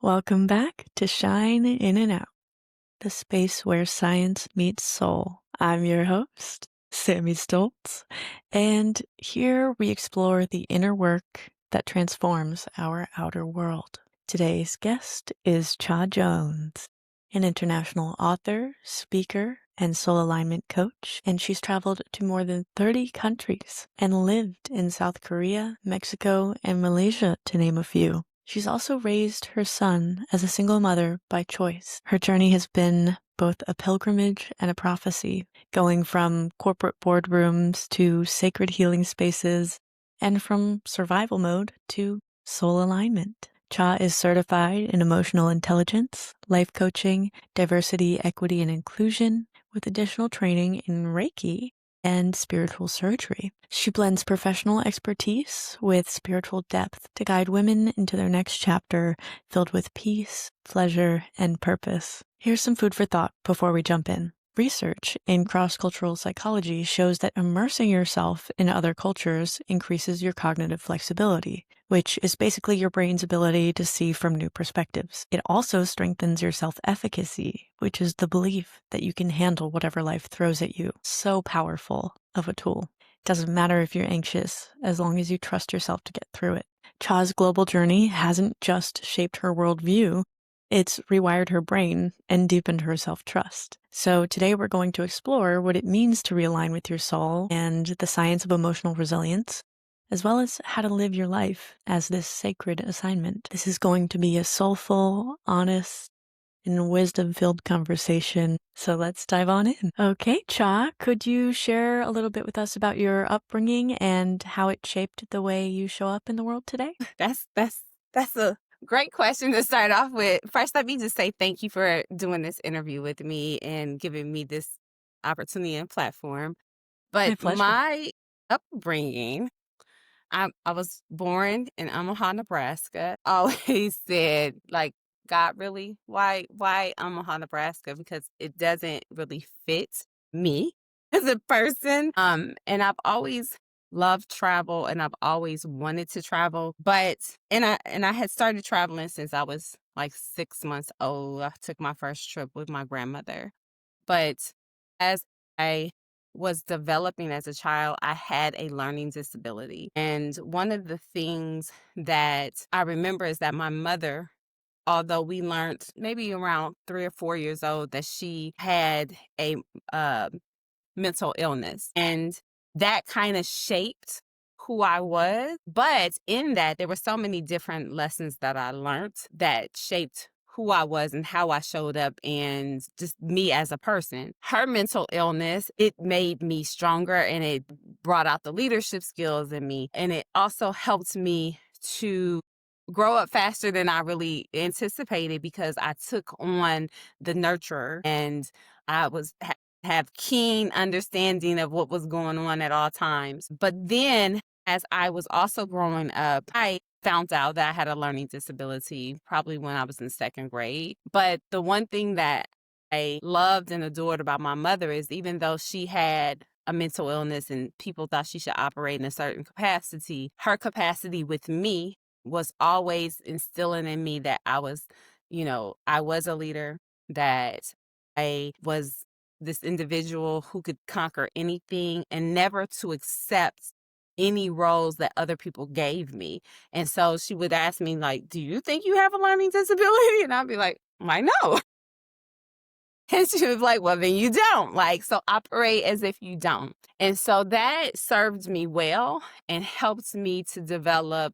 Welcome back to Shine In and Out, the space where science meets soul. I'm your host, Sammy Stoltz, and here we explore the inner work that transforms our outer world. Today's guest is Cha Jones, an international author, speaker, and soul alignment coach, and she's traveled to more than 30 countries and lived in South Korea, Mexico, and Malaysia, to name a few. She's also raised her son as a single mother by choice. Her journey has been both a pilgrimage and a prophecy, going from corporate boardrooms to sacred healing spaces, and from survival mode to soul alignment. Cha is certified in emotional intelligence, life coaching, diversity, equity, and inclusion, with additional training in Reiki and spiritual surgery. She blends professional expertise with spiritual depth to guide women into their next chapter filled with peace, pleasure, and purpose. Here's some food for thought before we jump in. Research in cross-cultural psychology shows that immersing yourself in other cultures increases your cognitive flexibility, which is basically your brain's ability to see from new perspectives. It also strengthens your self-efficacy, which is the belief that you can handle whatever life throws at you. So powerful of a tool. Doesn't matter if you're anxious, as long as you trust yourself to get through it. Cha's global journey hasn't just shaped her worldview, it's rewired her brain and deepened her self-trust. So today we're going to explore what it means to realign with your soul and the science of emotional resilience, as well as how to live your life as this sacred assignment. This is going to be a soulful, honest, and wisdom-filled conversation. So let's dive on in. Okay, Cha, could you share a little bit with us about your upbringing and how it shaped the way you show up in the world today? That's a great question to start off with. First, let me just say thank you for doing this interview with me and giving me this opportunity and platform. My But pleasure. my upbringing, I was born in Omaha, Nebraska. Always said, like, God, really? Why Omaha, Nebraska? Because it doesn't really fit me as a person. And I've always loved travel and I've always wanted to travel. But I had started traveling since I was like 6 months old. I took my first trip with my grandmother. But as I was developing as a child, I had a learning disability. And one of the things that I remember is that my mother, although we learned maybe around 3 or 4 years old that she had a uh, mental illness, and that kind of shaped who I was. But in that, there were so many different lessons that I learned that shaped who I was and how I showed up and just me as a person. Her mental illness, it made me stronger and it brought out the leadership skills in me. And it also helped me to grow up faster than I really anticipated because I took on the nurturer and I was have keen understanding of what was going on at all times. But then as I was also growing up, I found out that I had a learning disability probably when I was in second grade. But the one thing that I loved and adored about my mother is even though she had a mental illness and people thought she should operate in a certain capacity, her capacity with me was always instilling in me that I was a leader, that I was this individual who could conquer anything and never to accept any roles that other people gave me. And so she would ask me, like, do you think you have a learning disability? And I'd be like, I know. And she was like, well, then you don't. Like, so operate as if you don't. And so that served me well and helped me to develop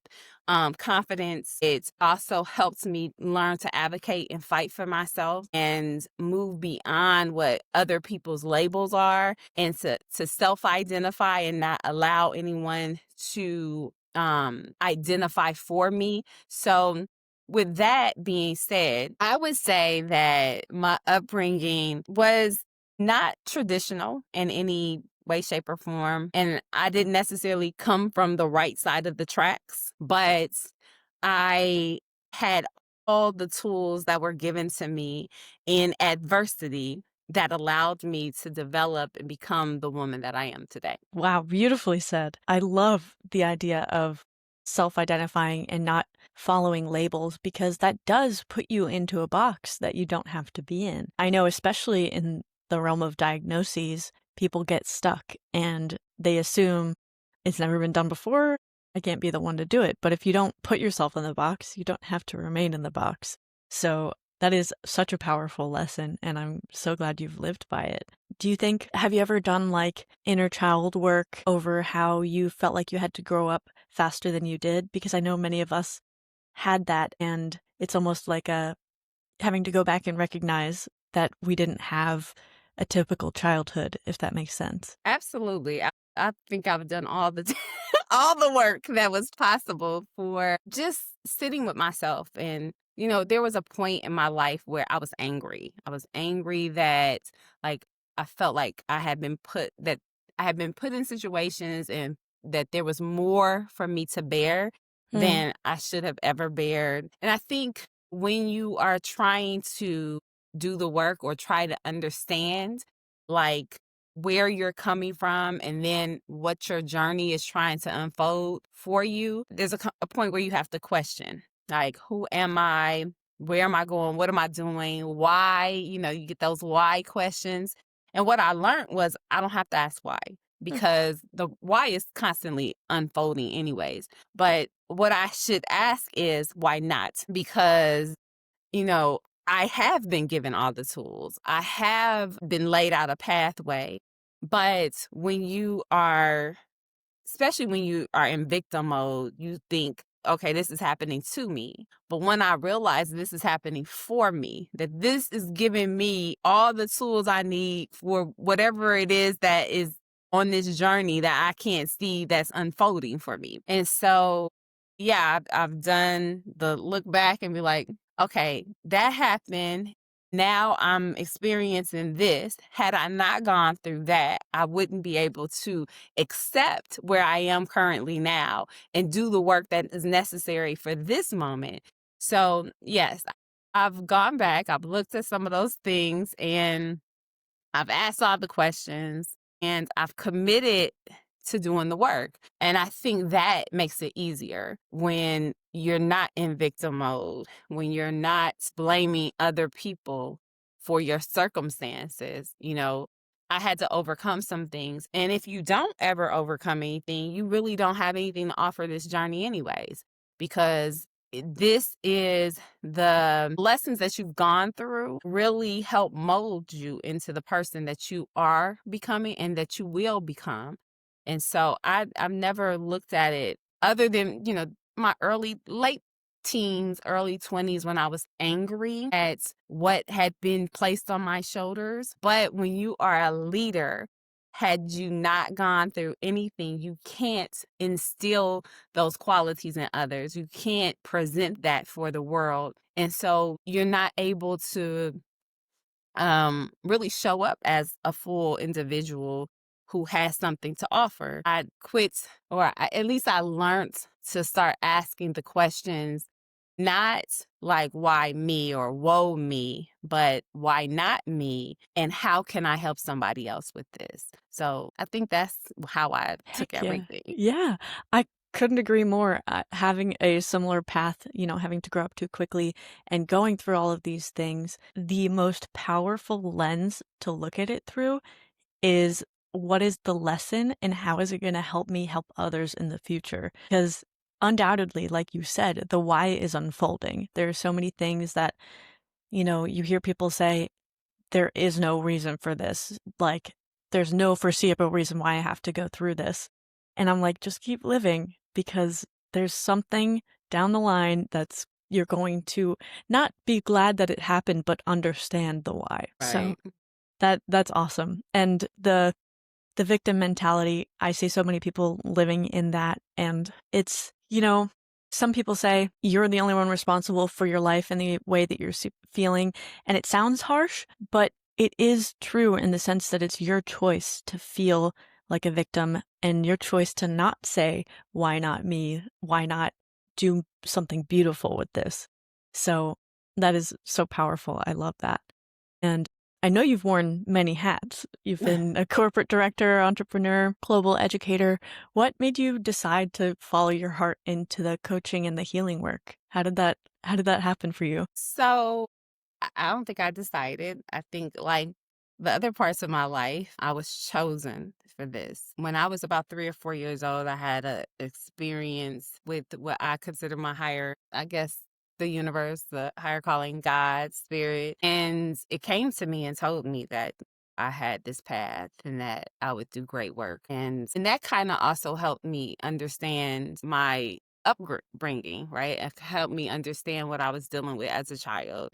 confidence. It also helped me learn to advocate and fight for myself and move beyond what other people's labels are and to self-identify and not allow anyone to identify for me. So with that being said, I would say that my upbringing was not traditional in any way, shape, or form. And I didn't necessarily come from the right side of the tracks, but I had all the tools that were given to me in adversity that allowed me to develop and become the woman that I am today. Wow, beautifully said. I love the idea of self-identifying and not following labels because that does put you into a box that you don't have to be in. I know, especially in the realm of diagnoses, people get stuck and they assume it's never been done before. I can't be the one to do it. But if you don't put yourself in the box, you don't have to remain in the box. So that is such a powerful lesson, and I'm so glad you've lived by it. Do you think, have you ever done like inner child work over how you felt like you had to grow up faster than you did? Because I know many of us had that, and it's almost like a having to go back and recognize that we didn't have a typical childhood, if that makes sense. Absolutely. I think I've done all the all the work that was possible for just sitting with myself. And, there was a point in my life where I was angry. I was angry that like I felt like I had been put in situations and that there was more for me to bear Mm, than I should have ever bared. And I think when you are trying to do the work or try to understand like where you're coming from and then what your journey is trying to unfold for you, there's a point where you have to question, like, who am I? Where am I going? What am I doing? Why? You get those why questions. And what I learned was I don't have to ask why mm, because the why is constantly unfolding, anyways. But what I should ask is why not? Because you know, I have been given all the tools. I have been laid out a pathway. But especially when you are in victim mode, you think, okay, this is happening to me. But when I realize this is happening for me, that this is giving me all the tools I need for whatever it is that is on this journey that I can't see that's unfolding for me. And so, yeah, I've done the look back and be like, okay, that happened. Now I'm experiencing this. Had I not gone through that, I wouldn't be able to accept where I am currently now and do the work that is necessary for this moment. So, yes, I've gone back, I've looked at some of those things, and I've asked all the questions and I've committed to doing the work. And I think that makes it easier when you're not in victim mode, when you're not blaming other people for your circumstances. I had to overcome some things. And if you don't ever overcome anything, you really don't have anything to offer this journey, anyways, because this is the lessons that you've gone through really help mold you into the person that you are becoming and that you will become. And so I've never looked at it other than, my late teens, early 20s when I was angry at what had been placed on my shoulders. But when you are a leader, had you not gone through anything, you can't instill those qualities in others. You can't present that for the world. And so you're not able to really show up as a full individual who has something to offer. I quit, at least I learned to start asking the questions, not like why me or woe me, but why not me? And how can I help somebody else with this? So I think that's how I took heck yeah. everything. Yeah, I couldn't agree more. Having a similar path, having to grow up too quickly and going through all of these things, the most powerful lens to look at it through is what is the lesson and how is it going to help me help others in the future? Because undoubtedly, like you said, the why is unfolding. There are so many things that, you hear people say, there is no reason for this. Like, there's no foreseeable reason why I have to go through this. And I'm like, just keep living because there's something down the line that's you're going to not be glad that it happened, but understand the why. So Right. that's awesome. And the victim mentality, I see so many people living in that. And it's, some people say you're the only one responsible for your life and the way that you're feeling. And it sounds harsh, but it is true in the sense that it's your choice to feel like a victim and your choice to not say, why not me? Why not do something beautiful with this? So that is so powerful. I love that. And I know you've worn many hats. You've been a corporate director, entrepreneur, global educator. What made you decide to follow your heart into the coaching and the healing work? How did that happen for you? So I don't think I decided. I think like the other parts of my life, I was chosen for this. When I was about 3 or 4 years old, I had a experience with what I consider my higher, I guess, the universe, the higher calling, God, spirit. And it came to me and told me that I had this path and that I would do great work. And that kind of also helped me understand my upbringing, right? It helped me understand what I was dealing with as a child,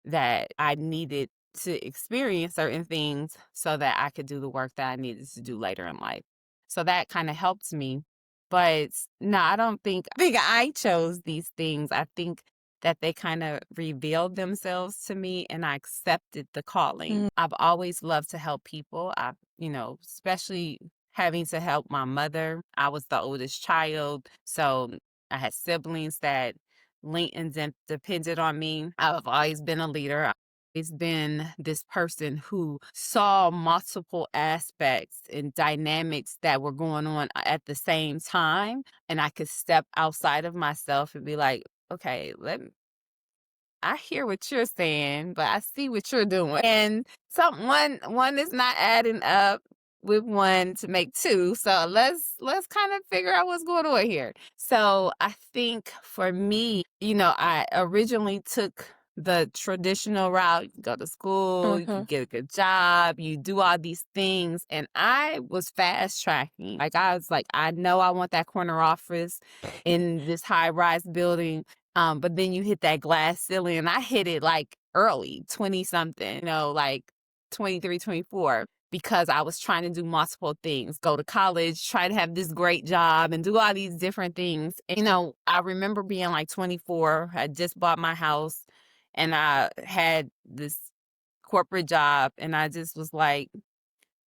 that I needed to experience certain things so that I could do the work that I needed to do later in life. So that kind of helped me. But no, I think I chose these things. I think that they kind of revealed themselves to me and I accepted the calling. Mm, I've always loved to help people. Especially having to help my mother. I was the oldest child. So I had siblings that leaned and depended on me. I've always been a leader. I've always been this person who saw multiple aspects and dynamics that were going on at the same time. And I could step outside of myself and be like, okay, I hear what you're saying, but I see what you're doing. And one is not adding up with one to make two. So let's kind of figure out what's going on here. So I think for me, I originally took the traditional route. You go to school, you uh-huh. get a good job, you do all these things. And I was fast tracking. Like I was like, I know I want that corner office in this high rise building. But then you hit that glass ceiling and I hit it like early, 20 something, like 23, 24, because I was trying to do multiple things, go to college, try to have this great job and do all these different things. And, I remember being like 24, I just bought my house and I had this corporate job and I just was like,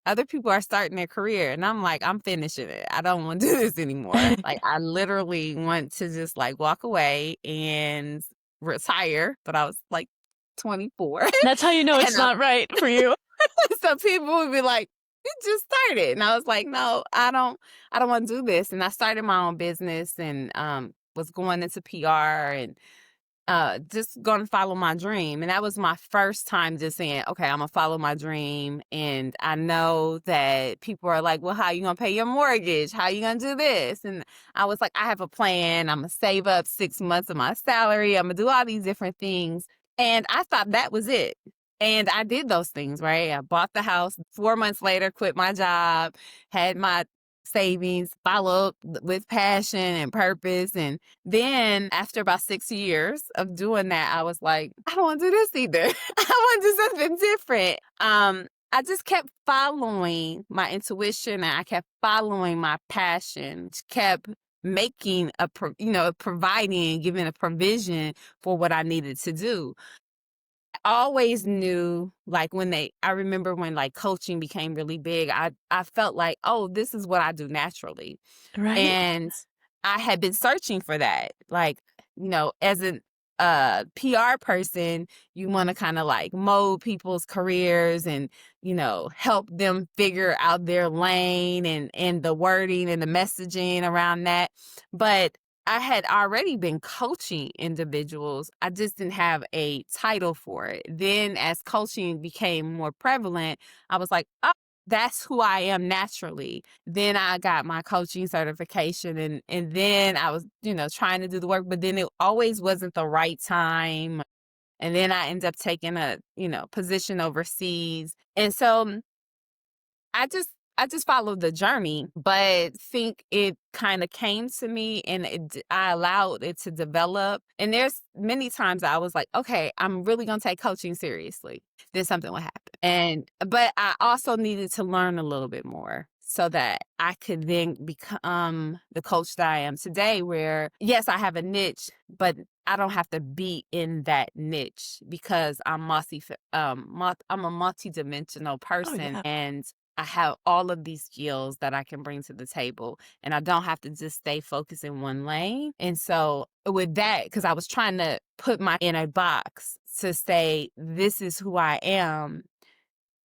other people are starting their career and I'm like, I'm finishing it. I don't want to do this anymore. Like I literally want to just like walk away and retire, but I was like 24. That's how you know and it's not right for you. so people would be like, you just started. And I was like, no, I don't want to do this. And I started my own business and was going into PR and just gonna follow my dream. And that was my first time just saying, okay, I'm gonna follow my dream. And I know that people are like, well, how you gonna pay your mortgage? How you gonna do this? And I was like, I have a plan. I'm gonna save up 6 months of my salary. I'm gonna do all these different things. And I thought that was it. And I did those things, right? I bought the house. 4 months later, quit my job, had my savings, follow up with passion and purpose. And then after about 6 years of doing that, I was like, I don't want to do this either. I want to do something different. I just kept following my intuition and I kept following my passion, just kept making providing and giving a provision for what I needed to do. Always knew, like, I remember when, like, coaching became really big, I felt like, "Oh, this is what I do naturally." Right? And I had been searching for that. Like, as an PR person, you wanna kinda, like, mold people's careers and, help them figure out their lane and the wording and the messaging around that. But I had already been coaching individuals. I just didn't have a title for it. Then as coaching became more prevalent, I was like, "Oh, that's who I am naturally." Then I got my coaching certification and then I was, trying to do the work, but then it always wasn't the right time. And then I ended up taking a, position overseas. And so I just followed the journey, but think it kind of came to me and I allowed it to develop. And there's many times I was like, okay, I'm really going to take coaching seriously. Then something would happen. But I also needed to learn a little bit more so that I could then become the coach that I am today, where yes, I have a niche, but I don't have to be in that niche because I'm a multi-dimensional Oh, person yeah. and I have all of these skills that I can bring to the table and I don't have to just stay focused in one lane. And so with that, because I was trying to put my in a box to say, this is who I am.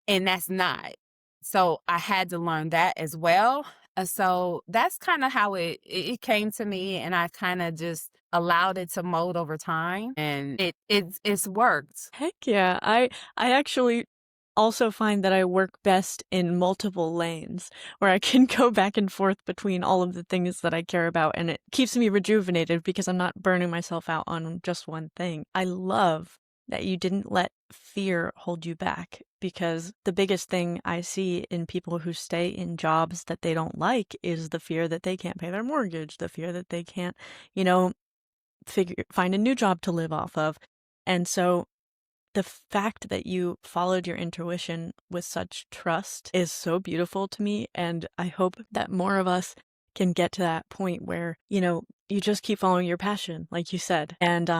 and that's not. So I had to learn that as well. So that's kind of how it came to me, and I kind of just allowed it to mold over time, and it's worked. Heck yeah. I actually also find that I work best in multiple lanes where I can go back and forth between all of the things that I care about, and it keeps me rejuvenated because I'm not burning myself out on just one thing. I love that you didn't let fear hold you back, because the biggest thing I see in people who stay in jobs that they don't like is the fear that they can't pay their mortgage, the fear that they can't, you know, find a new job to live off of. And so the fact that you followed your intuition with such trust is so beautiful to me, and I hope that more of us can get to that point where, you just keep following your passion, like you said, and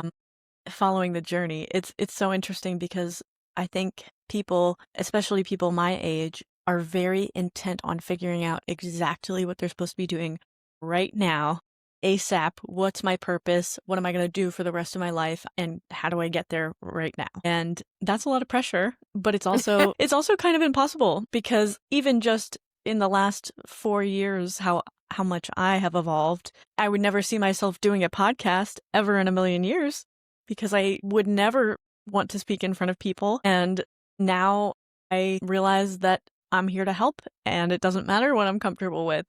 following the journey. It's so interesting because I think people, especially people my age, are very intent on figuring out exactly what they're supposed to be doing right now, ASAP. What's my purpose? What am I going to do for the rest of my life? And how do I get there right now? And that's a lot of pressure, but it's also kind of impossible, because even just in the last 4 years, how much I have evolved, I would never see myself doing a podcast ever in a million years, because I would never want to speak in front of people. And now I realize that I'm here to help, and it doesn't matter what I'm comfortable with.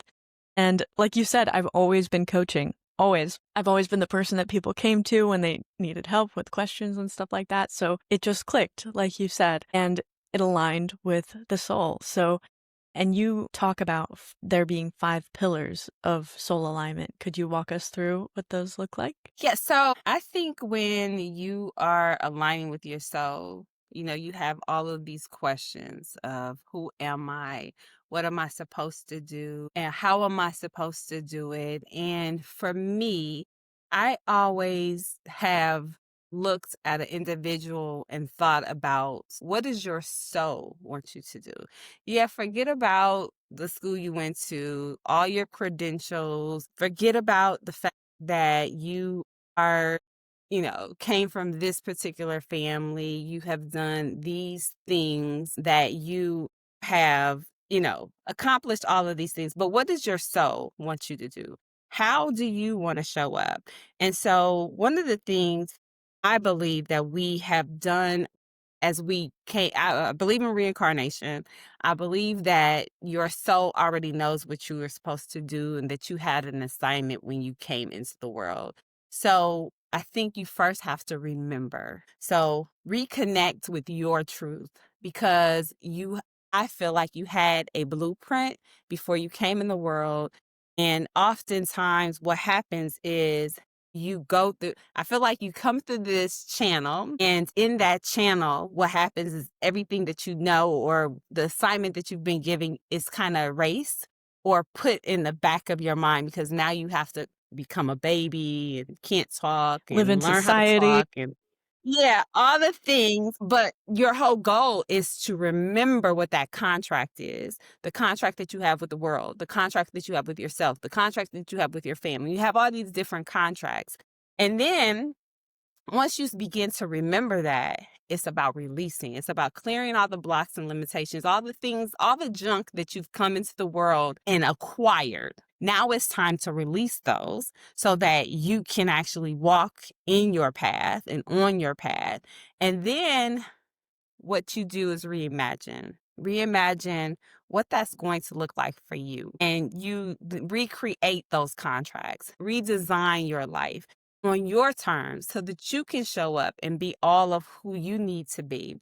And like you said, I've always been coaching. Always. I've always been the person that people came to when they needed help with questions and stuff like that. So it just clicked, like you said, and it aligned with the soul. So, and you talk about there being 5 pillars of soul alignment. Could you walk us through what those look like? Yeah, so I think when you are aligning with your soul, you have all of these questions of who am I? What am I supposed to do? And how am I supposed to do it? And for me, I always have looked at an individual and thought about what does your soul want you to do? Yeah, forget about the school you went to, all your credentials, forget about the fact that you are, came from this particular family, you have done these things that you have, accomplished all of these things. But what does your soul want you to do? How do you want to show up? And so, one of the things I believe that we have done as we came, I believe in reincarnation. I believe that your soul already knows what you were supposed to do and that you had an assignment when you came into the world. So I think you first have to remember. So reconnect with your truth, because I feel like you had a blueprint before you came in the world. And oftentimes what happens is I feel like you come through this channel, and in that channel, what happens is everything that you know or the assignment that you've been giving is kind of erased or put in the back of your mind, because now you have to become a baby and can't talk Live in and learn how to society. talk and yeah, all the things. But your whole goal is to remember what that contract is, the contract that you have with the world, the contract that you have with yourself, the contract that you have with your family. You have all these different contracts. And then once you begin to remember that, it's about releasing. It's about clearing all the blocks and limitations, all the things, all the junk that you've come into the world and acquired. Now it's time to release those so that you can actually walk in your path and on your path. And then what you do is reimagine. Reimagine what that's going to look like for you. And you recreate those contracts, redesign your life on your terms so that you can show up and be all of who you need to be.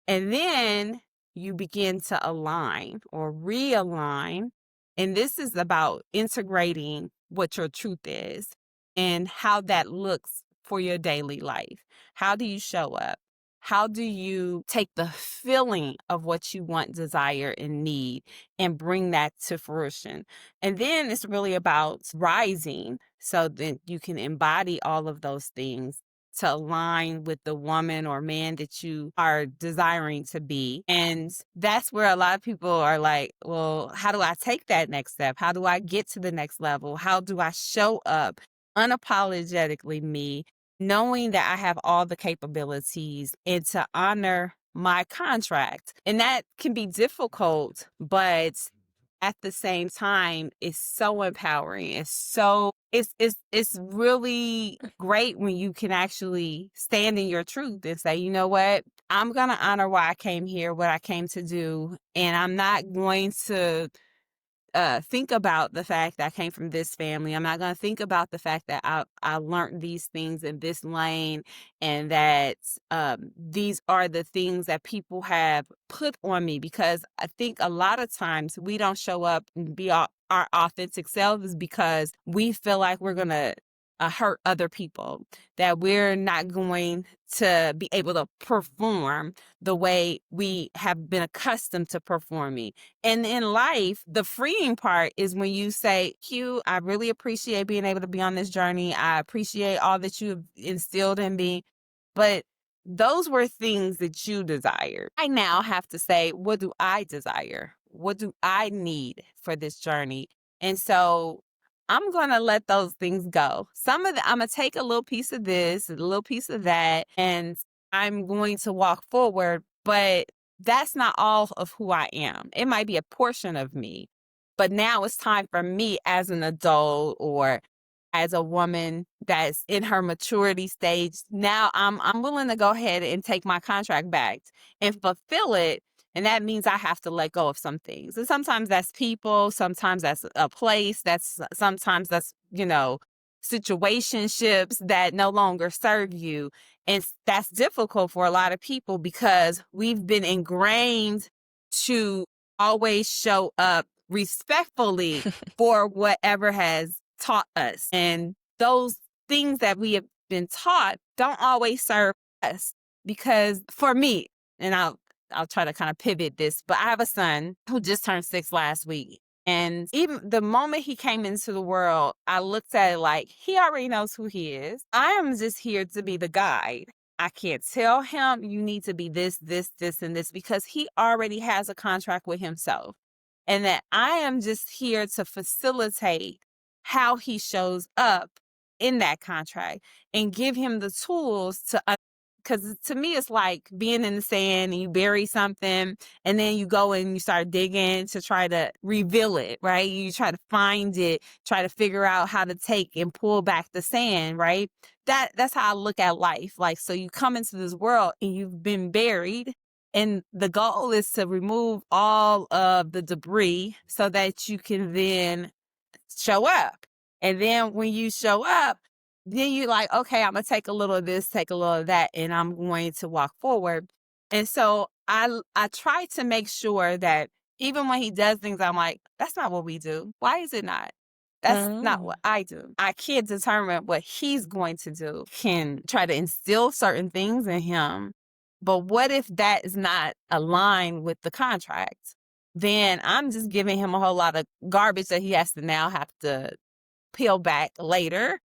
And then you begin to align or realign. And this is about integrating what your truth is and how that looks for your daily life. How do you show up? How do you take the feeling of what you want, desire, and need and bring that to fruition? And then it's really about rising so that you can embody all of those things to align with the woman or man that you are desiring to be. And that's where a lot of people are like, well, how do I take that next step? How do I get to the next level? How do I show up unapologetically me, knowing that I have all the capabilities, and to honor my contract. And that can be difficult, but at the same time, it's so empowering. It's really great when you can actually stand in your truth and say, you know what? I'm gonna honor why I came here, what I came to do, and I'm not going to think about the fact that I came from this family. I'm not going to think about the fact that I learned these things in this lane, and that these are the things that people have put on me. Because I think a lot of times we don't show up and be our authentic selves because we feel like we're going to hurt other people, that we're not going to be able to perform the way we have been accustomed to performing. And in life, the freeing part is when you say, Q, I really appreciate being able to be on this journey. I appreciate all that you have instilled in me. But those were things that you desired. I now have to say, what do I desire? What do I need for this journey? And so I'm going to let those things go. I'm going to take a little piece of this, a little piece of that, and I'm going to walk forward. But that's not all of who I am. It might be a portion of me, but now it's time for me as an adult, or as a woman that's in her maturity stage. Now I'm willing to go ahead and take my contract back and fulfill it. And that means I have to let go of some things. And sometimes that's people, sometimes that's a place, sometimes that's, situationships that no longer serve you. And that's difficult for a lot of people because we've been ingrained to always show up respectfully for whatever has taught us. And those things that we have been taught don't always serve us. Because for me, and I'll try to kind of pivot this, but I have a son who just turned 6 last week. And even the moment he came into the world, I looked at it like he already knows who he is. I am just here to be the guide. I can't tell him you need to be this, this, this, and this, because he already has a contract with himself. And that I am just here to facilitate how he shows up in that contract and give him the tools to, because to me, it's like being in the sand and you bury something and then you go and you start digging to try to reveal it, right? You try to find it, try to figure out how to take and pull back the sand, right? That's how I look at life. Like, so you come into this world and you've been buried, and the goal is to remove all of the debris so that you can then show up. And then when you show up, then you're like, okay, I'm gonna take a little of this, take a little of that, and I'm going to walk forward. And so I try to make sure that even when he does things, I'm like, that's not what we do. Why is it not? That's not Oh. what I do. I can't determine what he's going to do. Can try to instill certain things in him. But what if that is not aligned with the contract? Then I'm just giving him a whole lot of garbage that he has to now have to peel back later.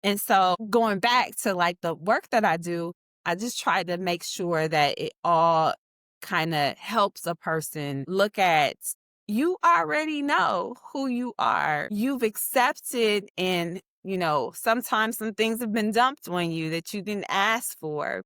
And so going back to like the work that I do, I just try to make sure that it all kind of helps a person look at, you already know who you are. You've accepted, and sometimes some things have been dumped on you that you didn't ask for.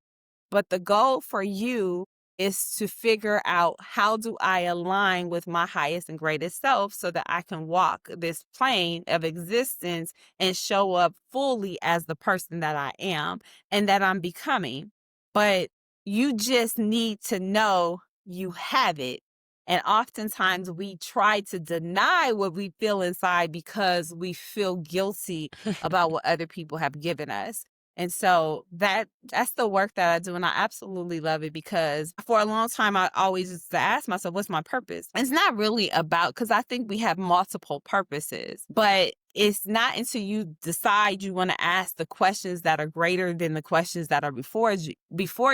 But the goal for you is to figure out, how do I align with my highest and greatest self so that I can walk this plane of existence and show up fully as the person that I am and that I'm becoming. But you just need to know you have it. And oftentimes we try to deny what we feel inside because we feel guilty about what other people have given us. And so that's the work that I do. And I absolutely love it, because for a long time, I always used to ask myself, what's my purpose? It's not really about, because I think we have multiple purposes, but it's not until you decide you want to ask the questions that are greater than the questions that are before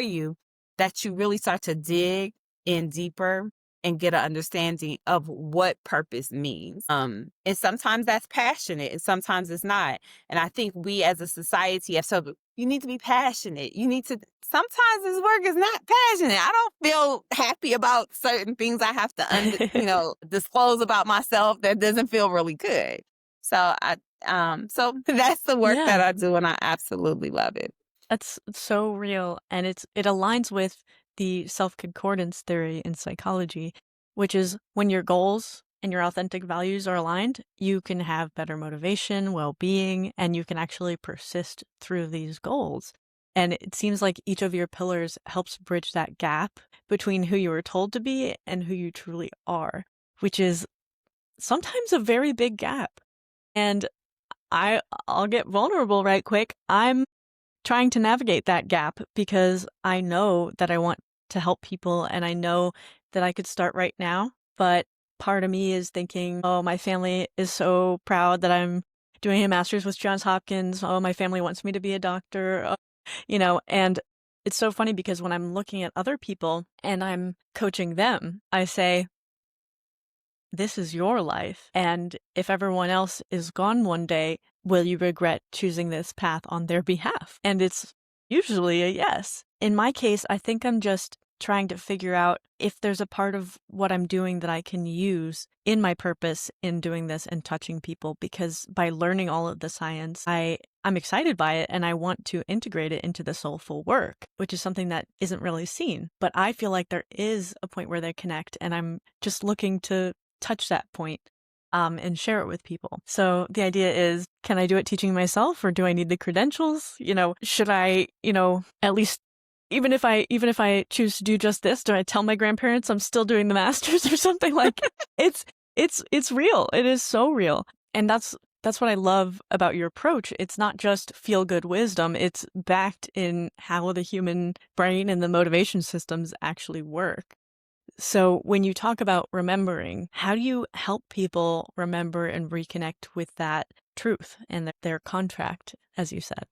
you that you really start to dig in deeper and get an understanding of what purpose means. And sometimes that's passionate and sometimes it's not. And I think we as a society have, so you need to be passionate. Sometimes this work is not passionate. I don't feel happy about certain things I have to, disclose about myself that doesn't feel really good. So that's the work that Yeah, I do, and I absolutely love it. that's so real, and it aligns with the self-concordance theory in psychology, which is when your goals and your authentic values are aligned, you can have better motivation, well-being, and you can actually persist through these goals. And it seems like each of your pillars helps bridge that gap between who you were told to be and who you truly are, which is sometimes a very big gap. And I'll get vulnerable right quick. I'm trying to navigate that gap because I know that I want to help people and I know that I could start right now. But part of me is thinking, oh, my family is so proud that I'm doing a master's with Johns Hopkins. Oh, my family wants me to be a doctor, and it's so funny because when I'm looking at other people and I'm coaching them, I say, this is your life. And if everyone else is gone one day, will you regret choosing this path on their behalf? And it's usually a yes. In my case, I think I'm just trying to figure out if there's a part of what I'm doing that I can use in my purpose in doing this and touching people, because by learning all of the science, I'm excited by it and I want to integrate it into the soulful work, which is something that isn't really seen. But I feel like there is a point where they connect and I'm just looking to touch that point and share it with people. So the idea is, can I do it teaching myself or do I need the credentials? Should I, at least even if I choose to do just this, do I tell my grandparents I'm still doing the masters or something? Like it's real. It is so real. And that's what I love about your approach. It's not just feel good wisdom, it's backed in how the human brain and the motivation systems actually work. So when you talk about remembering, how do you help people remember and reconnect with that truth and their contract, as you said?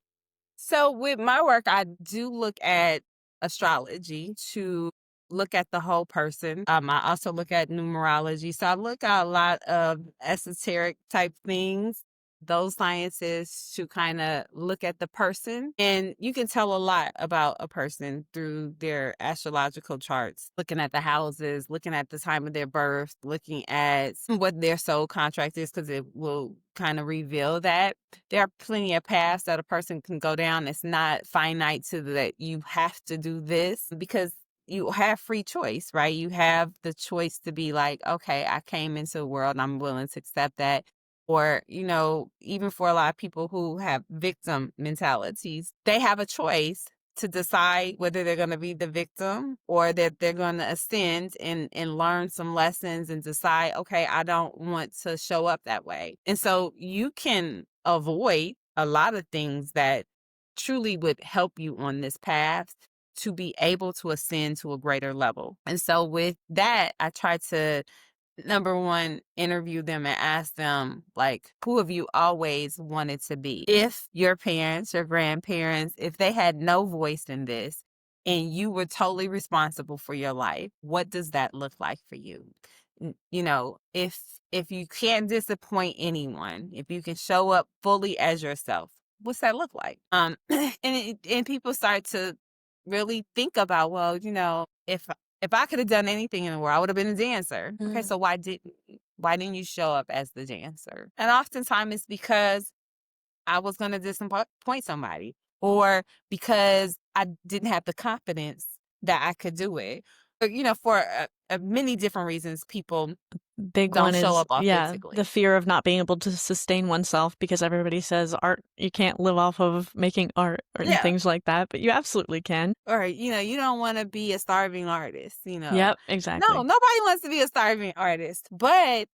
So with my work, I do look at astrology to look at the whole person. I also look at numerology. So I look at a lot of esoteric type things, those sciences to kind of look at the person. And you can tell a lot about a person through their astrological charts, looking at the houses, looking at the time of their birth, looking at what their soul contract is, because it will kind of reveal that there are plenty of paths that a person can go down. It's not finite to that you have to do this, because you have free choice, right? You have the choice to be like, okay, I came into the world and I'm willing to accept that. Or, even for a lot of people who have victim mentalities, they have a choice to decide whether they're going to be the victim or that they're going to ascend and learn some lessons and decide, okay, I don't want to show up that way. And so you can avoid a lot of things that truly would help you on this path to be able to ascend to a greater level. And so with that, I try to, number one, interview them and ask them, like, who have you always wanted to be? If your parents or grandparents, if they had no voice in this and you were totally responsible for your life, what does that look like for you? If you can't disappoint anyone, if you can show up fully as yourself, what's that look like? And people start to really think about, well, if I could have done anything in the world, I would have been a dancer. Okay, Mm. so why didn't you? Why didn't you show up as the dancer? And oftentimes it's because I was going to disappoint somebody, or because I didn't have the confidence that I could do it. But, for many different reasons, people Big don't one show is, up yeah, the authentically. fear of not being able to sustain oneself because everybody says art, you can't live off of making art and Yeah. things like that, but you absolutely can. Or, you don't want to be a starving artist. Yep, No, exactly. nobody wants to be a starving artist. But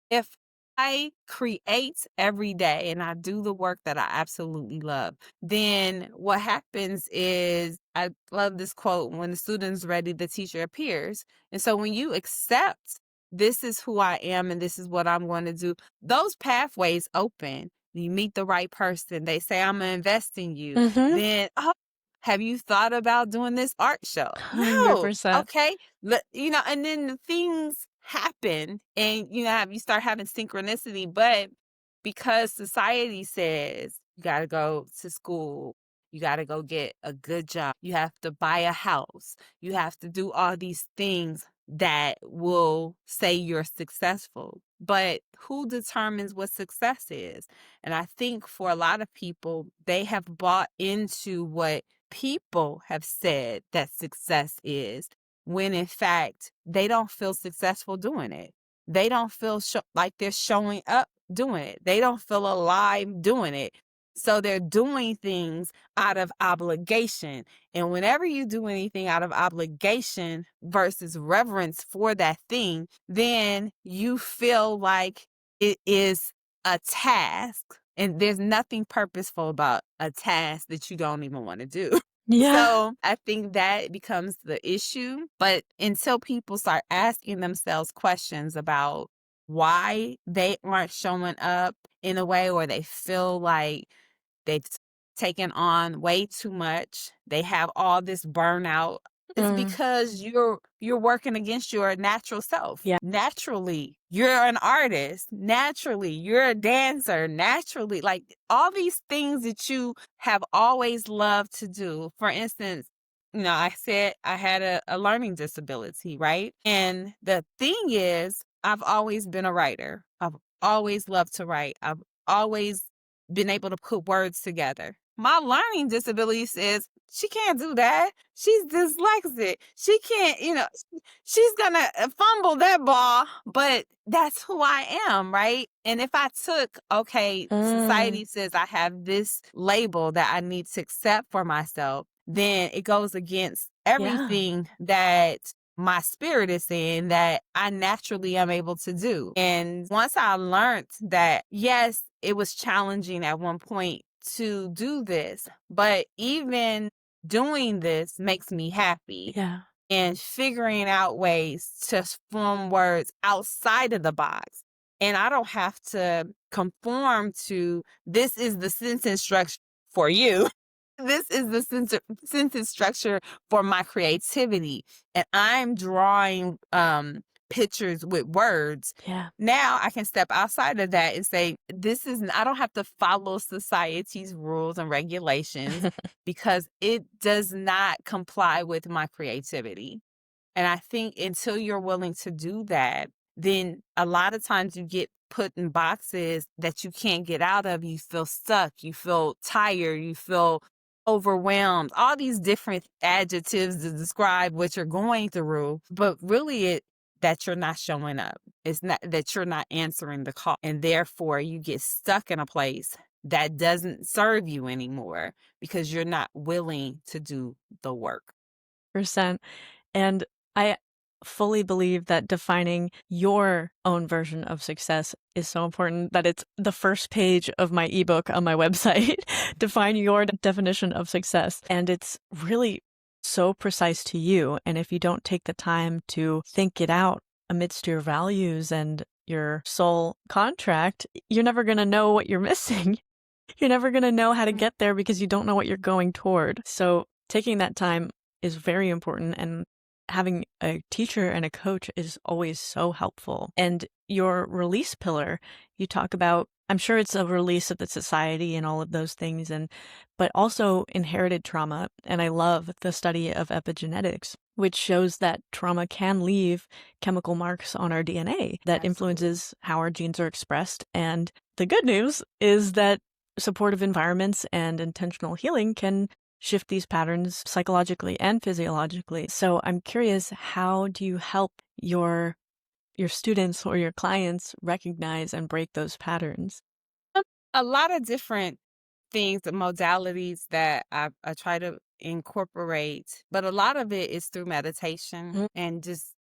if I create every day and I do the work that I absolutely love, then what happens is, I love this quote: when the student's ready, the teacher appears. And so when you accept, this is who I am and this is what I'm going to do, those pathways open. You meet the right person. They say, I'm going to invest in you. Mhm. Then, oh, have you thought about doing this art show? No. 100%. Okay. And then the things happen and, have you start having synchronicity, but because society says you got to go to school, you got to go get a good job, you have to buy a house, you have to do all these things that will say you're successful. But who determines what success is? And I think for a lot of people, they have bought into what people have said that success is, when in fact they don't feel successful doing it. They don't feel like they're showing up doing it. They don't feel alive doing it. So they're doing things out of obligation. And whenever you do anything out of obligation versus reverence for that thing, then you feel like it is a task. And there's nothing purposeful about a task that you don't even want to do. Yeah. So I think that becomes the issue. But until people start asking themselves questions about why they aren't showing up in a way, or they feel like they've taken on way too much, they have all this burnout, it's Mm, because you're working against your natural self. yeah. Naturally, you're an artist. Naturally, you're a dancer. Naturally, like all these things that you have always loved to do. For instance, I said I had a learning disability, right? And the thing is, I've always been a writer. I've always loved to write. I've always been able to put words together. My learning disability says she can't do that. She's dyslexic. She can't, she's gonna fumble that ball, but that's who I am, right? And if I took, okay, Mm, society says I have this label that I need to accept for myself, then it goes against yeah. everything that my spirit is saying that I naturally am able to do. And once I learned that, yes, it was challenging at one point to do this, but even doing this makes me happy, Yeah. and figuring out ways to form words outside of the box. And I don't have to conform to this is the sentence structure for you. This is the sentence structure for my creativity. And I'm drawing pictures with words. Yeah. Now I can step outside of that and say, I don't have to follow society's rules and regulations because it does not comply with my creativity. And I think until you're willing to do that, then a lot of times you get put in boxes that you can't get out of. You feel stuck, you feel tired, you feel overwhelmed, all these different adjectives to describe what you're going through, but really that you're not showing up. It's not that you're not answering the call. And therefore you get stuck in a place that doesn't serve you anymore because you're not willing to do the work. Percent. And I fully believe that defining your own version of success is so important that it's the first page of my ebook on my website. Define your definition of success. And it's really so precise to you. And if you don't take the time to think it out amidst your values and your soul contract, you're never going to know what you're missing. You're never going to know how to get there because you don't know what you're going toward. So taking that time is very important, and having a teacher and a coach is always so helpful. And your release pillar, you talk about, I'm sure it's a release of the society and all of those things, but also inherited trauma. And I love the study of epigenetics, which shows that trauma can leave chemical marks on our DNA that Absolutely. influences how our genes are expressed. And the good news is that supportive environments and intentional healing can shift these patterns psychologically and physiologically. So I'm curious, how do you help your students or your clients recognize and break those patterns? Um, A lot of different things, the modalities that I try to incorporate, but a lot of it is through meditation Mm, and just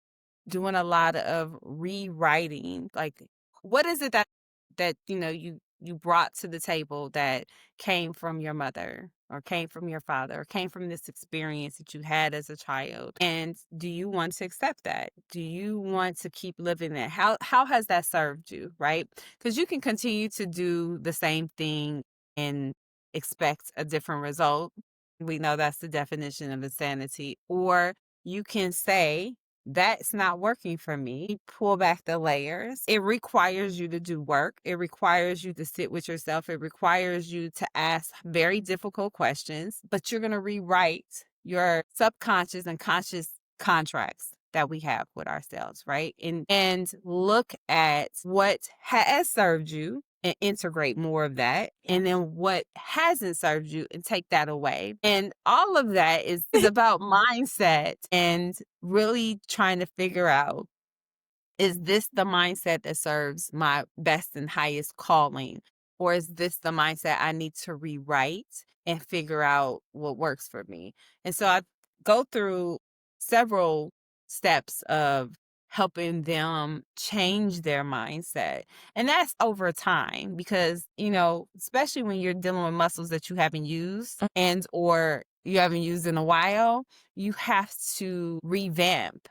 doing a lot of rewriting. Like, what is it that you brought to the table that came from your mother or came from your father or came from this experience that you had as a child, and do you want to accept that? Do you want to keep living that? How has that served you, right? Because you can continue to do the same thing and expect a different result. We know that's the definition of insanity. Or you can say, that's not working for me. Pull back the layers. It requires you to do work. It requires you to sit with yourself. It requires you to ask very difficult questions, but you're going to rewrite your subconscious and conscious contracts that we have with ourselves, right? And look at what has served you and integrate more of that. And then what hasn't served you and take that away. And all of that is about mindset and really trying to figure out, is this the mindset that serves my best and highest calling? Or is this the mindset I need to rewrite and figure out what works for me? And so I go through several steps of helping them change their mindset. And that's over time because, especially when you're dealing with muscles that you haven't used and or you haven't used in a while, you have to revamp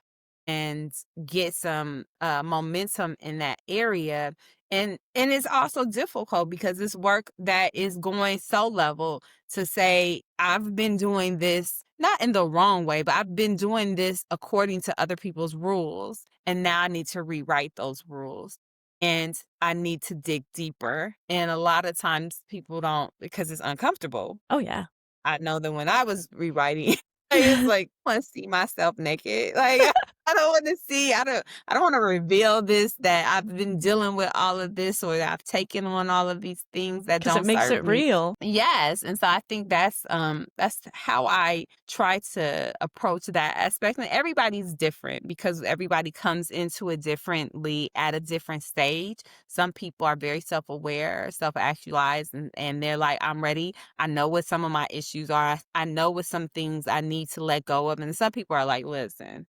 and get some momentum in that area. And it's also difficult because it's work that is going soul level to say, I've been doing this not in the wrong way, but I've been doing this according to other people's rules. And now I need to rewrite those rules. And I need to dig deeper. And a lot of times people don't, because it's uncomfortable. Oh, yeah. I know that when I was rewriting, it's like, I want to see myself naked. Like, I don't want to see, I don't want to reveal this, that I've been dealing with all of this or that I've taken on all of these things that Because it don't makes serve it me. real. Yes. And so I think that's how I try to approach that aspect. And everybody's different because everybody comes into it differently at a different stage. Some people are very self-aware, self-actualized, and they're like, I'm ready. I know what some of my issues are. I know what some things I need to let go of. And some people are like, listen,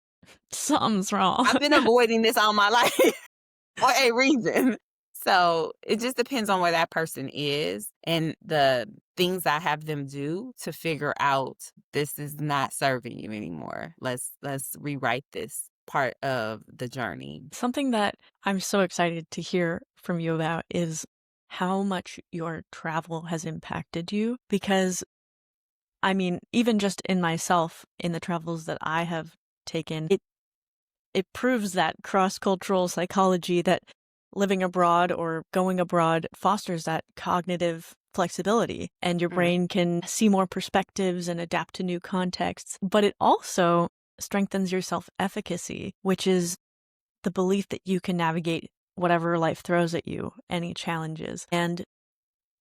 Something's wrong. I've been avoiding this all my life for a reason. So it just depends on where that person is and the things I have them do to figure out, this is not serving you anymore. Let's rewrite this part of the journey. Something that I'm so excited to hear from you about is how much your travel has impacted you. Because, I mean, even just in myself, in the travels that I have taken, it proves that cross-cultural psychology, that living abroad or going abroad fosters that cognitive flexibility, and your Mm. brain can see more perspectives and adapt to new contexts. But it also strengthens your self-efficacy, which is the belief that you can navigate whatever life throws at you, any challenges. And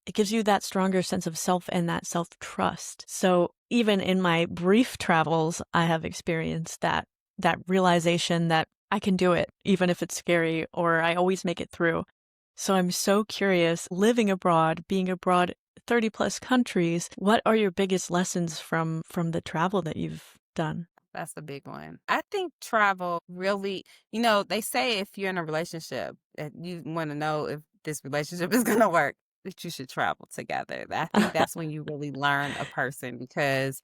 it gives you that stronger sense of self and that self-trust. So even in my brief travels, I have experienced that realization that I can do it, even if it's scary, or I always make it through. So I'm so curious, living abroad, being abroad 30 plus countries, what are your biggest lessons from the travel that you've done? That's a big one. I think travel really, they say if you're in a relationship and you want to know if this relationship is going to work, that you should travel together. I think that's when you really learn a person because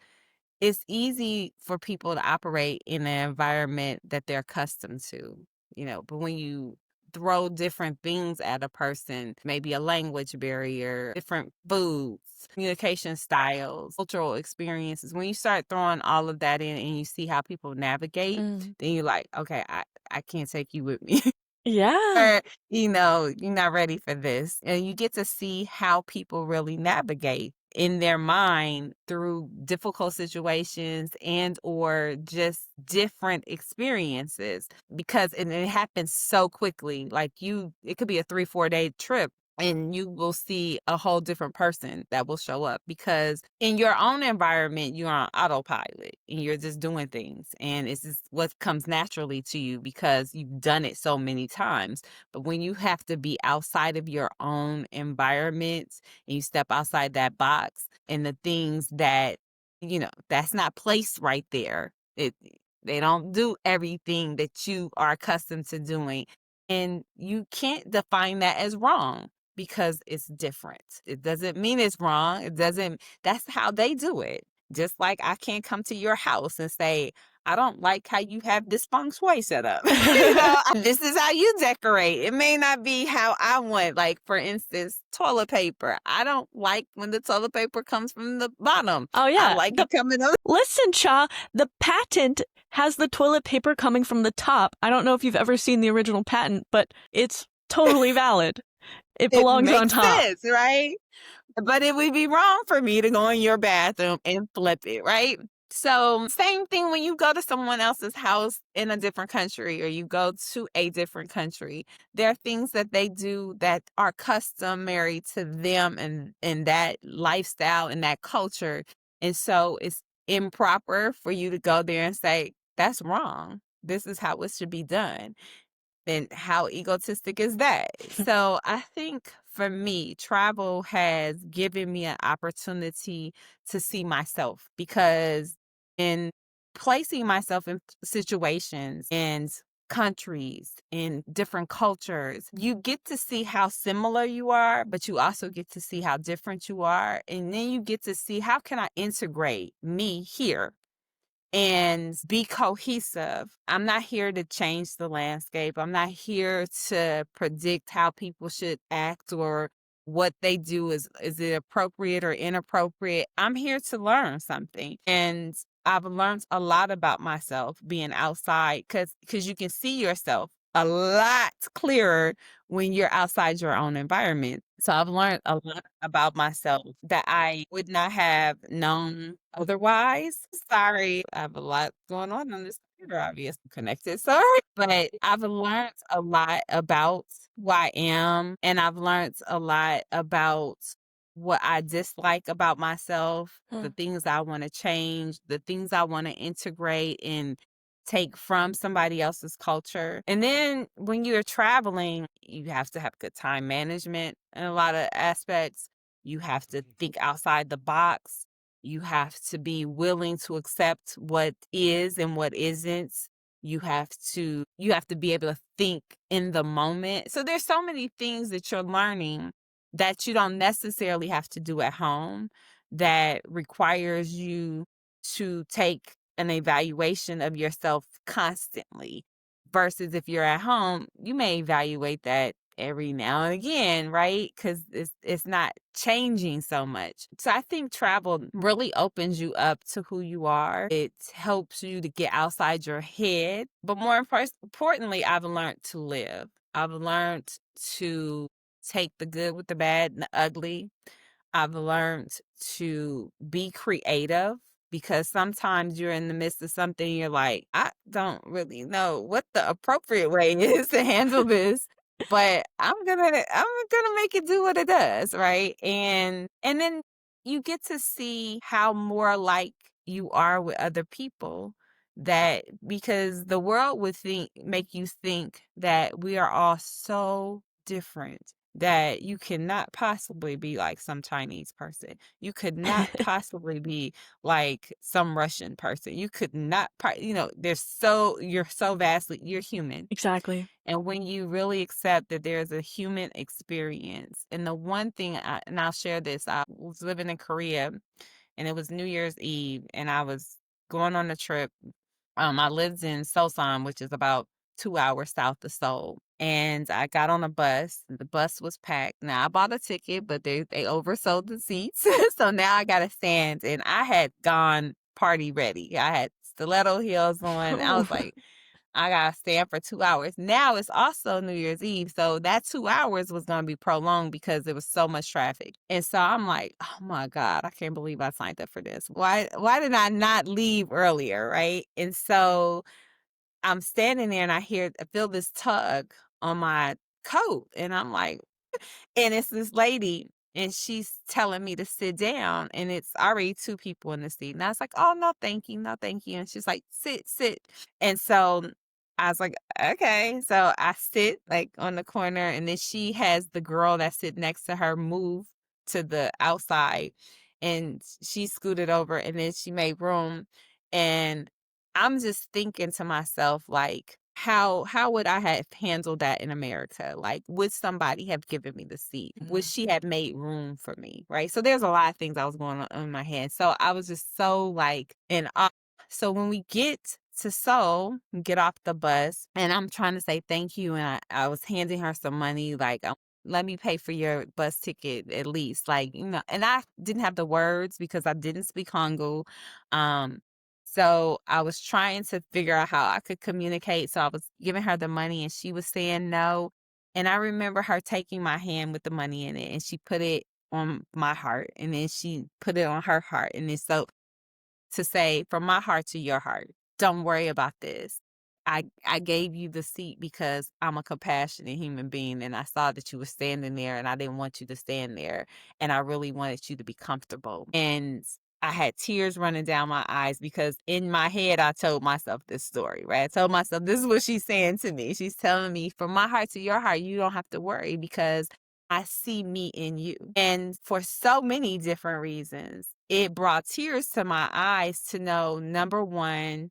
it's easy for people to operate in an environment that they're accustomed to, but when you throw different things at a person, maybe a language barrier, different foods, communication styles, cultural experiences, when you start throwing all of that in and you see how people navigate, Mm. then you're like, okay, I can't take you with me. Yeah. Or, you're not ready for this. And you get to see how people really navigate in their mind through difficult situations and or just different experiences because and it happens so quickly. Like it could be a 3-4 day trip and you will see a whole different person that will show up because in your own environment, you're on autopilot and you're just doing things. And it's just what comes naturally to you because you've done it so many times. But when you have to be outside of your own environment and you step outside that box and the things that, that's not placed right there, they don't do everything that you are accustomed to doing. And you can't define that as wrong because it's different. It doesn't mean it's wrong. That's how they do it. Just like I can't come to your house and say, I don't like how you have this feng shui set up. This is how you decorate. It may not be how I want. Like, for instance, toilet paper. I don't like when the toilet paper comes from the bottom. Oh, I yeah. like it coming up. Listen, Cha, the patent has the toilet paper coming from the top. I don't know if you've ever seen the original patent, but it's totally valid. It It belongs on makes top. sense, right? But it would be wrong for me to go in your bathroom and flip it, right? So, same thing when you go to someone else's house in a different country or you go to a different country. There are things that they do that are customary to them and that lifestyle and that culture. And so it's improper for you to go there and say, that's wrong. This is how it should be done. Then how egotistic is that? So I think for me, travel has given me an opportunity to see myself because in placing myself in situations and countries in different cultures, you get to see how similar you are, but you also get to see how different you are. And then you get to see how can I integrate me here and be cohesive. I'm not here to change the landscape. I'm not here to predict how people should act or what they do is it appropriate or inappropriate. I'm here to learn something. And I've learned a lot about myself being outside cuz you can see yourself a lot clearer when you're outside your own environment. So I've learned a lot about myself that I would not have known otherwise. Sorry, I have a lot going on this computer, obviously connected. Sorry, but I've learned a lot about who I am, and I've learned a lot about what I dislike about myself, the Mm. things I want to change, the things I want to integrate and take from somebody else's culture. And then when you're traveling, you have to have good time management in a lot of aspects. You have to think outside the box. You have to be willing to accept what is and what isn't. You have to be able to think in the moment. So there's so many things that you're learning that you don't necessarily have to do at home that requires you to take an evaluation of yourself constantly versus if you're at home, you may evaluate that every now and again, right? Because it's not changing so much. So I think travel really opens you up to who you are. It helps you to get outside your head. But more importantly, I've learned to live. I've learned to take the good with the bad and the ugly. I've learned to be creative because sometimes you're in the midst of something, you're like, I don't really know what the appropriate way is to handle this, but I'm gonna make it do what it does, right? And then you get to see how more alike you are with other people that because the world would make you think that we are all so different that you cannot possibly be like some Chinese person. You could not possibly be like some Russian person. You could not, you're so vastly, you're human. Exactly. And when you really accept that there's a human experience, and the one thing, and I'll share this, I was living in Korea and it was New Year's Eve and I was going on a trip. I lived in Seosan, which is about 2 hours south of Seoul. And I got on a bus. The bus was packed. Now I bought a ticket, but they oversold the seats. So now I got to stand. And I had gone party ready. I had stiletto heels on. I Ooh. was like, I gotta stand for 2 hours. Now it's also New Year's Eve. So that 2 hours was gonna be prolonged because there was so much traffic. And so I'm like, oh my God, I can't believe I signed up for this. Why did I not leave earlier? Right. And so I'm standing there and I feel this tug on my coat. And I'm like, and it's this lady, and she's telling me to sit down, and it's already 2 people in the seat. And I was like, "Oh, no, thank you, no, thank you." And she's like, "Sit, sit." And so I was like, "Okay." So I sit like on the corner, and then she has the girl that sit next to her move to the outside, and she scooted over, and then she made room. And I'm just thinking to myself, like, how would I have handled that in America? Like, would somebody have given me the seat? Would Mm. she have made room for me? Right. So there's a lot of things that was going on in my head. So I was just so like in awe. So when we get to Seoul, get off the bus, and I'm trying to say thank you, and I was handing her some money, like, let me pay for your bus ticket at least. Like, and I didn't have the words because I didn't speak Hangul. Um, so I was trying to figure out how I could communicate. So I was giving her the money and she was saying no. And I remember her taking my hand with the money in it and she put it on my heart and then she put it on her heart. And then so to say, from my heart to your heart, don't worry about this. I gave you the seat because I'm a compassionate human being and I saw that you were standing there and I didn't want you to stand there. And I really wanted you to be comfortable. And I had tears running down my eyes because in my head, I told myself this story, right? I told myself, this is what she's saying to me. She's telling me, from my heart to your heart, you don't have to worry because I see me in you. And for so many different reasons, it brought tears to my eyes to know, number one,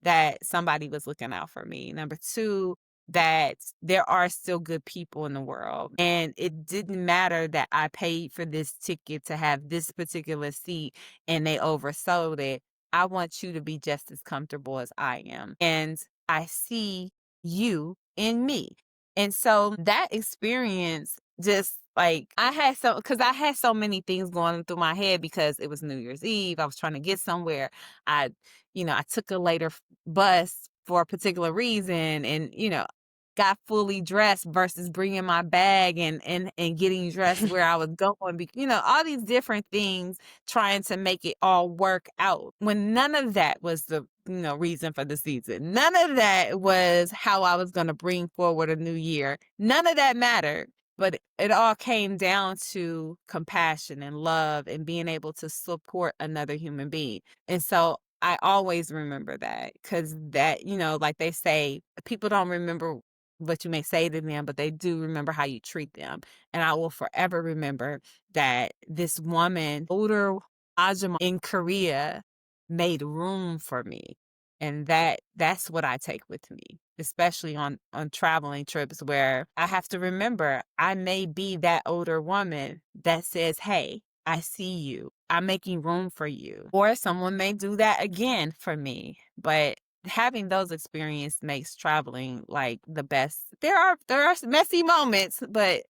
that somebody was looking out for me. Number two, that there are still good people in the world. And it didn't matter that I paid for this ticket to have this particular seat and they oversold it. I want you to be just as comfortable as I am. And I see you in me. And so that experience just like because I had so many things going through my head because it was New Year's Eve. I was trying to get somewhere. I, I took a later bus for a particular reason and, got fully dressed versus bringing my bag and getting dressed where I was going. All these different things trying to make it all work out when none of that was the reason for the season. None of that was how I was going to bring forward a new year. None of that mattered. But it all came down to compassion and love and being able to support another human being. And so I always remember that because that, like they say, people don't remember what you may say to them, but they do remember how you treat them. And I will forever remember that this woman, older Ajumma in Korea, made room for me. And that's what I take with me, especially on traveling trips where I have to remember I may be that older woman that says, "Hey, I see you. I'm making room for you." Or someone may do that again for me. But having those experiences makes traveling like the best. There are messy moments, but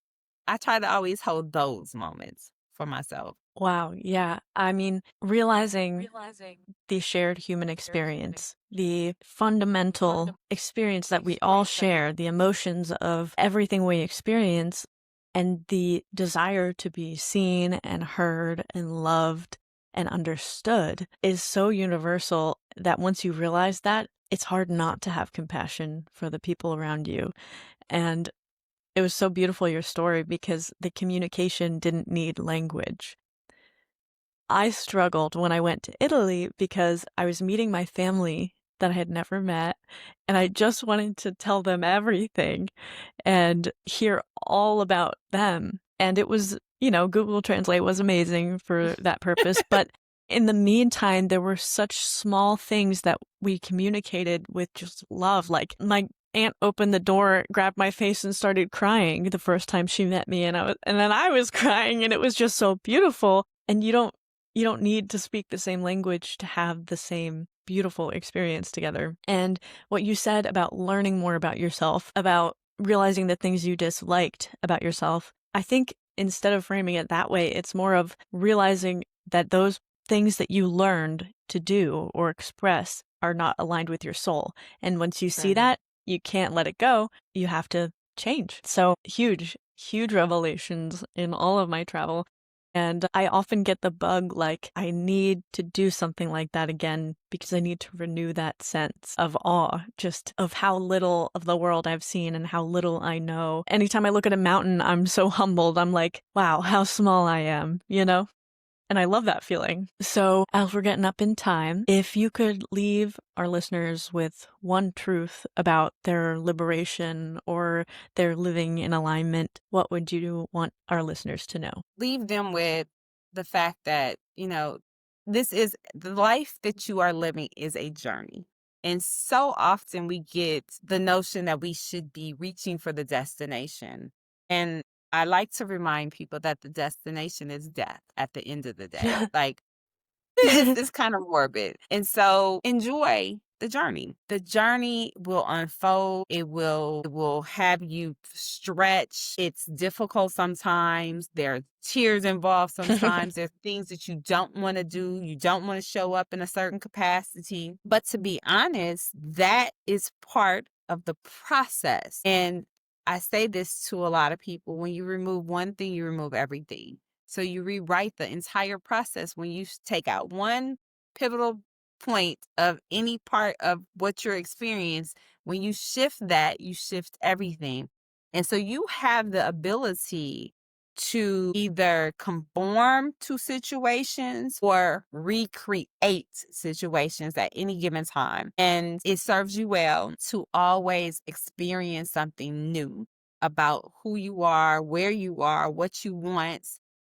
I try to always hold those moments for myself. Wow, yeah. I mean, realizing the shared human experience, the fundamental experience that we all share, the emotions of everything we experience, and the desire to be seen and heard and loved and understood is so universal that once you realize that, it's hard not to have compassion for the people around you. And it was so beautiful, your story, because the communication didn't need language. I struggled when I went to Italy because I was meeting my family that I had never met, and I just wanted to tell them everything and hear all about them. And it was, Google Translate was amazing for that purpose, but in the meantime, there were such small things that we communicated with just love. Like my aunt opened the door, grabbed my face, and started crying the first time she met me, and then I was crying, and it was just so beautiful. And you don't need to speak the same language to have the same beautiful experience together. And what you said about learning more about yourself, about realizing the things you disliked about yourself, I think instead of framing it that way, it's more of realizing that those things that you learned to do or express are not aligned with your soul. And once you see Right. that, you can't let it go. You have to change. So huge, huge revelations in all of my travel. And I often get the bug like I need to do something like that again because I need to renew that sense of awe, just of how little of the world I've seen and how little I know. Anytime I look at a mountain, I'm so humbled. I'm like, wow, how small I am? And I love that feeling. So, as we're getting up in time, if you could leave our listeners with one truth about their liberation or their living in alignment, what would you want our listeners to know? Leave them with the fact that, this is the life that you are living is a journey. And so often we get the notion that we should be reaching for the destination. And I like to remind people that the destination is death at the end of the day. Like, it's kind of morbid. And so enjoy the journey. The journey will unfold. It will have you stretch. It's difficult sometimes. There are tears involved sometimes. There's things that you don't want to do. You don't want to show up in a certain capacity. But to be honest, that is part of the process. And I say this to a lot of people, when you remove one thing, you remove everything. So you rewrite the entire process when you take out one pivotal point of any part of what you're experiencing, when you shift that, you shift everything. And so you have the ability to either conform to situations or recreate situations at any given time. And it serves you well to always experience something new about who you are, where you are, what you want.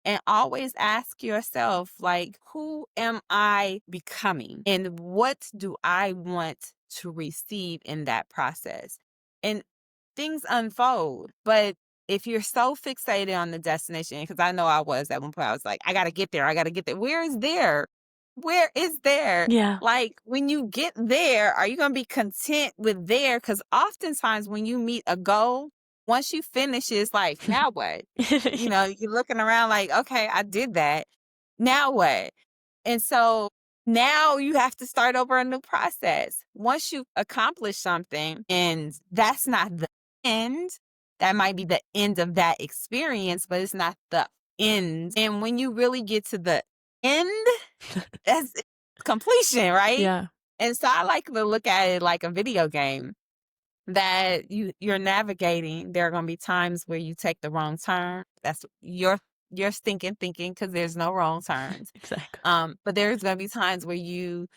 And always ask yourself, like, who am I becoming? And what do I want to receive in that process? And things unfold. But if you're so fixated on the destination, because I know I was at one point, I was like, I got to get there. I got to get there. Where is there? Where is there? Yeah. Like, when you get there, are you going to be content with there? Because oftentimes when you meet a goal, once you finish, it's like, now what? You're looking around like, okay, I did that. Now what? And so now you have to start over a new process. Once you accomplish something, and that's not the end, that might be the end of that experience, but it's not the end. And when you really get to the end, that's completion, right? Yeah. And so I like to look at it like a video game that you're navigating. There are going to be times where you take the wrong turn. That's your stinking thinking, because there's no wrong turns. Exactly. But there's going to be times where you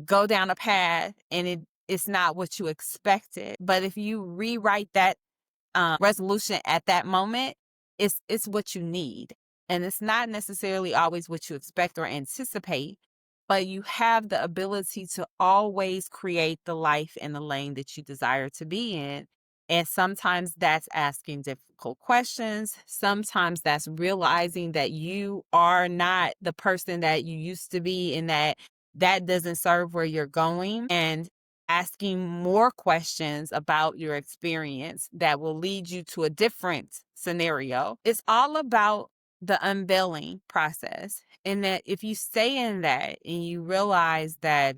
go down a path and it's not what you expected. But if you rewrite that resolution at that moment, it's what you need. And it's not necessarily always what you expect or anticipate, but you have the ability to always create the life and the lane that you desire to be in. And sometimes that's asking difficult questions. Sometimes that's realizing that you are not the person that you used to be, and that doesn't serve where you're going. And asking more questions about your experience that will lead you to a different scenario. It's all about the unveiling process. And that if you stay in that and you realize that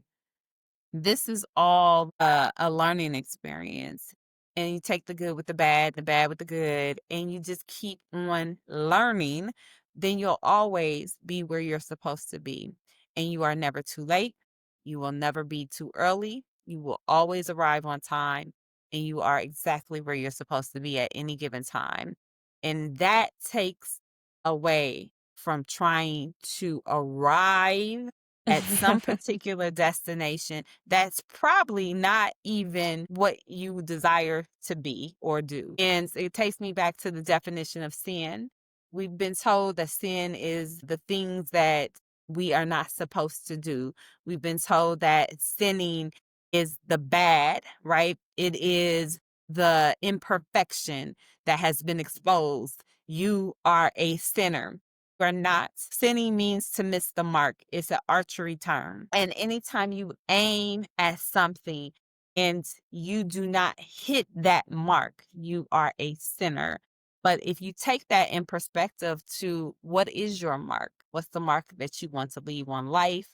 this is all a learning experience, and you take the good with the bad with the good, and you just keep on learning, then you'll always be where you're supposed to be. And you are never too late. You will never be too early. You will always arrive on time, and you are exactly where you're supposed to be at any given time. And that takes away from trying to arrive at some particular destination that's probably not even what you desire to be or do. And it takes me back to the definition of sin. We've been told that sin is the things that we are not supposed to do. We've been told that sinning is the bad, right? It is the imperfection that has been exposed. You are a sinner. You're not. Sinning means to miss the mark. It's an archery term. And anytime you aim at something and you do not hit that mark, you are a sinner. But if you take that in perspective to what is your mark? What's the mark that you want to leave on life?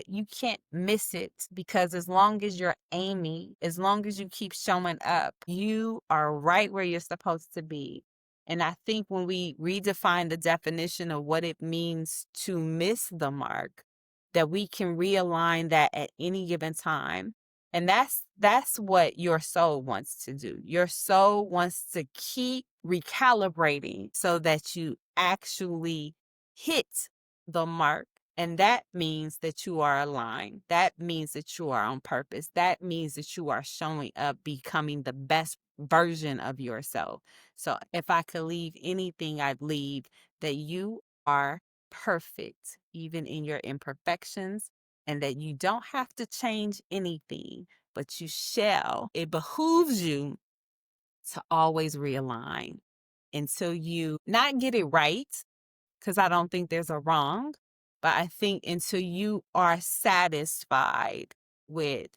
You can't miss it, because as long as you're aiming, as long as you keep showing up, you are right where you're supposed to be. And I think when we redefine the definition of what it means to miss the mark, that we can realign that at any given time. And that's what your soul wants to do. Your soul wants to keep recalibrating so that you actually hit the mark. And that means that you are aligned. That means that you are on purpose. That means that you are showing up, becoming the best version of yourself. So if I could leave anything, I'd leave that you are perfect, even in your imperfections, and that you don't have to change anything, but you shall. It behooves you to always realign until you not get it right, because I don't think there's a wrong, but I think until you are satisfied with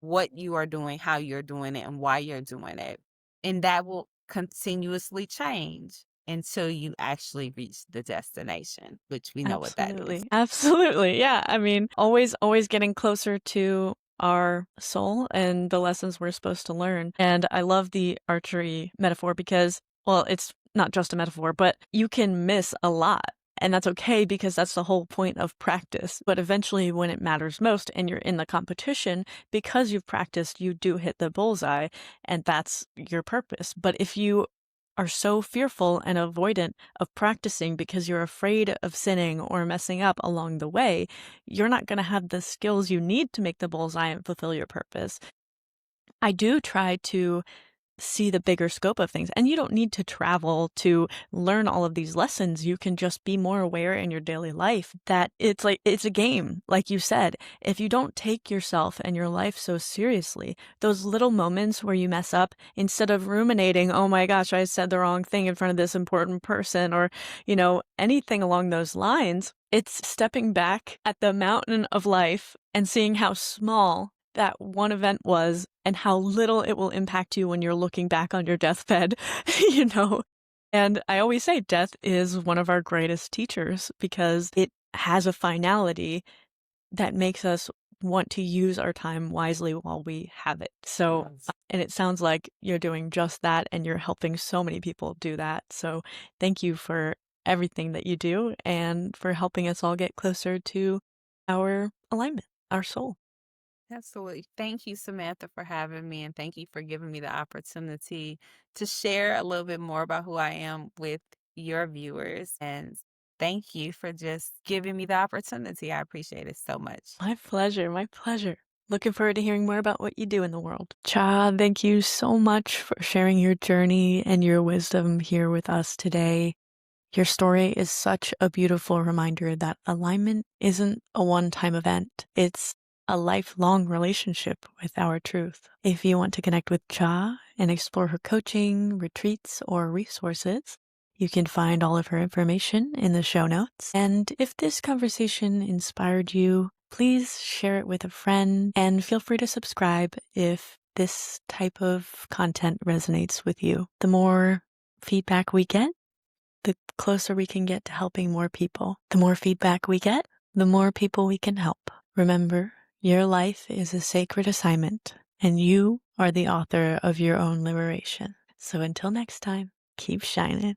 what you are doing, how you're doing it, and why you're doing it. And that will continuously change until you actually reach the destination, which we know what that is. Absolutely. Absolutely. Yeah. I mean, always getting closer to our soul and the lessons we're supposed to learn. And I love the archery metaphor because, well, it's not just a metaphor, but you can miss a lot. And that's okay because that's the whole point of practice. But eventually, when it matters most and you're in the competition, because you've practiced, you do hit the bullseye, and that's your purpose. But if you are so fearful and avoidant of practicing because you're afraid of sinning or messing up along the way, you're not going to have the skills you need to make the bullseye and fulfill your purpose. I do try to see the bigger scope of things. And you don't need to travel to learn all of these lessons. You can just be more aware in your daily life that it's like it's a game, like you said. If you don't take yourself and your life so seriously, those little moments where you mess up, instead of ruminating, oh my gosh, I said the wrong thing in front of this important person, or, anything along those lines, it's stepping back at the mountain of life and seeing how small that one event was and how little it will impact you when you're looking back on your deathbed, you know? And I always say death is one of our greatest teachers because it has a finality that makes us want to use our time wisely while we have it. So, Yes. and it sounds like you're doing just that and you're helping so many people do that. So, thank you for everything that you do and for helping us all get closer to our alignment, our soul. Absolutely. Thank you, Samantha, for having me, and thank you for giving me the opportunity to share a little bit more about who I am with your viewers. And thank you for just giving me the opportunity. I appreciate it so much. My pleasure. My pleasure. Looking forward to hearing more about what you do in the world. Cha, thank you so much for sharing your journey and your wisdom here with us today. Your story is such a beautiful reminder that alignment isn't a one-time event. It's a lifelong relationship with our truth. If you want to connect with Cha and explore her coaching, retreats, or resources, you can find all of her information in the show notes. And if this conversation inspired you, please share it with a friend and feel free to subscribe if this type of content resonates with you. The more feedback we get, the closer we can get to helping more people. The more feedback we get, the more people we can help. Remember, your life is a sacred assignment, and you are the author of your own liberation. So until next time, keep shining.